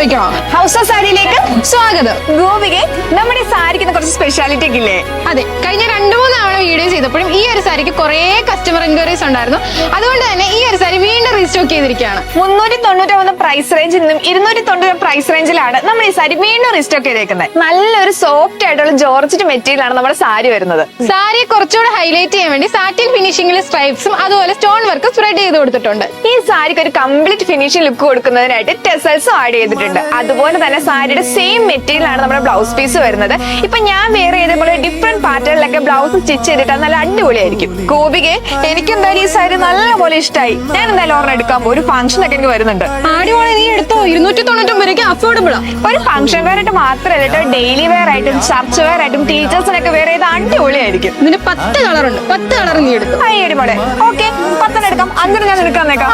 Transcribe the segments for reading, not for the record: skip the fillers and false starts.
ചോദിക്കണോ? House of സാരിയിലേക്ക് സ്വാഗതം. ഗോപികെ, നമ്മുടെ സാരിക്ക് കുറച്ച് സ്പെഷ്യാലിറ്റി ഒക്കെ ഇല്ലേ? അതെ, കഴിഞ്ഞ 2-3 തവണ വീഡിയോ ചെയ്തപ്പോഴും ഈ ഒരു സാരിക്ക് കുറെ കസ്റ്റമർ എൻക്വയറീസ് ഉണ്ടായിരുന്നു. അതുകൊണ്ട് തന്നെ ഈ ഒരു സാരി വീണ്ടും റീസ്റ്റോക്ക് ചെയ്തിരിക്കുകയാണ്. 399 പ്രൈസ് റേഞ്ചിൽ നിന്നും 290 പ്രൈസ് റേഞ്ചിലാണ് നമ്മൾ ഈ സാരി വീണ്ടും റീസ്റ്റോക്ക് ചെയ്തേക്കുന്നത്. നല്ലൊരു സോഫ്റ്റ് ആയിട്ടുള്ള ജോർജറ്റ് മെറ്റീരിയൽ ആണ് നമ്മുടെ സാരി വരുന്നത്. സാരിയെ കുറച്ചുകൂടെ ഹൈലൈറ്റ് ചെയ്യാൻ വേണ്ടി സാറ്റിൻ ഫിനിഷിംഗിൽ സ്ട്രൈപ്സും അതുപോലെ സ്റ്റോൺ വർക്ക് സ്പ്രെഡ് ചെയ്ത് കൊടുത്തിട്ടുണ്ട്. ഈ സാരിക്ക് ഒരു കംപ്ലീറ്റ് ഫിനിഷിംഗ് ലുക്ക് കൊടുക്കുന്നതിനായിട്ട് ടെസൽസും ആഡ് ചെയ്തിട്ടുണ്ട്. അതുപോലെ തന്നെ സാരിയുടെ സെയിം മെറ്റീരിയൽ ആണ് നമ്മുടെ ബ്ലൗസ് പീസ് വരുന്നത്. ഇപ്പൊ ഞാൻ വേറെ ചെയ്തപോലെ ഡിഫറെന്റ് പാറ്റേണിലൊക്കെ ബ്ലൗസ് സ്റ്റിച്ച് ചെയ്തിട്ടാൽ നല്ല അടിപൊളിയായിരിക്കും. ഗോപികെ, എനിക്ക് എന്തായാലും ഈ സാരി നല്ലപോലെ ഇഷ്ടമായി. ഞാൻ എന്തായാലും ഓർമ്മ എടുക്കാൻ പോകും. ഒരു ഫംഗ്ഷൻ ഒക്കെ എനിക്ക് വരുന്നുണ്ട്. അടിപൊളി, നീ എടുത്തോ. 299 അഫോർഡബിൾ ആണ്. ഒരു ഫംഗ്ഷൻ വെയർ ആയിട്ട് മാത്രമല്ല, ഡെയിലി വെയർ ആയിട്ടും ചർച്ച് വെയർ ആയിട്ടും ടീച്ചേഴ്സിനൊക്കെ വേറെ ചെയ്ത് അടിപൊളിയായിരിക്കും. ഇതിന് 10 കളറുണ്ട്. 10 കളർ നീ എടുത്തു. അടിപൊളി. ഓക്കെ, 10 എടുക്കാം. അങ്ങനെ ഞാൻ എടുക്കാന്നേക്കാം.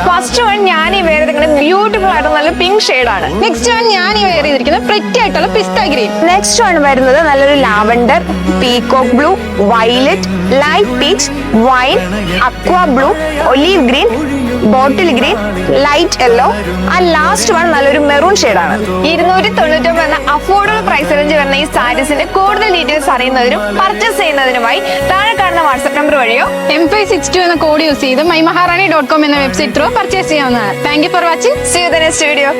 ഫസ്റ്റ് വൺ ഞാൻ ഈ വേറെ ബ്യൂട്ടിഫുൾ ആയിട്ട് നല്ല പിങ്ക് ഷെയ്ഡാണ്. നെക്സ്റ്റ് വൺ ഞാൻ ഈ വെയർ ചെയ്തിരിക്കുന്നത് പ്രിറ്റി ആയിട്ടുള്ള പിസ്ത ഗ്രീൻ. നെക്സ്റ്റ് വൺ വരുന്നത് നല്ലൊരു lavender, peacock blue, violet, light peach, wine, അക്വാ blue, olive green, bottle green, light yellow. ആ ലാസ്റ്റ് വൺ നല്ലൊരു മെറൂൺ ഷെയ്ഡാണ്. 299 എന്ന അഫോർഡബിൾ പ്രൈസ് റേഞ്ച് വരുന്ന ഈ സാരീസിന്റെ കൂടുതൽ ഡീറ്റെയിൽസ് അറിയുന്നതിനും പർച്ചേസ് ചെയ്യുന്നതിനുമായി താഴെ കാണുന്ന വാട്സ്ആപ്പ് നമ്പർ വഴിയോ M562 എന്ന കോഡ് യൂസ് ചെയ്ത് mymaharani.com എന്ന വെബ്സൈറ്റ് ത്രൂ പർച്ചേസ് ചെയ്യാവുന്നതാണ്. Thank you for watching. See you in the next video.